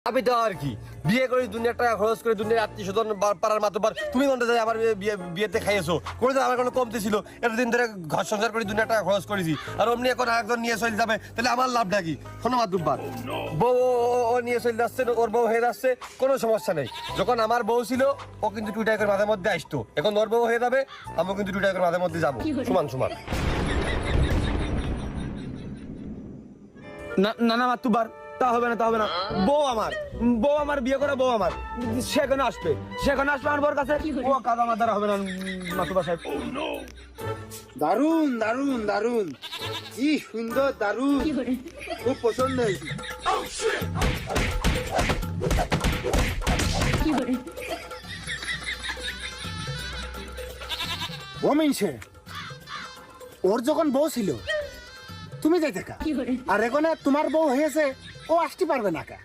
আমি তো আর কি বিয়ে করে দুনিয়ার টাকা খরচ করে দুনিয়ার আত্মীয় স্বজন পাড়ার মাতবার তুমি কোনটা যায় আমার বিয়েতে খাইয়েছো কোনোদিন আমার কোনো কমতে ছিল এতদিন ধরে ঘর সংসার করে দুনিয়ার টাকা খরচ করেছি আর অমনি এখন একজন নিয়ে চলে যাবে তাহলে আমার লাভটা কি কোনো মাতুব্বার বউ ও নিয়ে চলে যাচ্ছে ওর বউ হয়ে যাচ্ছে কোনো সমস্যা নেই যখন আমার বউ ছিল ও কিন্তু টুইটার করে মাঝে মধ্যে আসতো এখন ওর বউ হয়ে যাবে আমিও কিন্তু টুইটার করে মাঝে মধ্যে যাবো সমান সমান না না মাতুব্বার তা হবে না বউ আমার বিয়ে করা বউ আমার সেখানে আসবে আমার বউর কাছে ও কাদা মাদার হবে না মাতুব্বার সাহেব। দারুন দারুন দারুন কি সুন্দর দারুন খুব পছন্দ হয়েছে। ও মিনছে ওর যখন বউ ছিল তুমি যাই দেখা আর এখন তোমার বউ হয়েছে ও আসতে পারবে না কা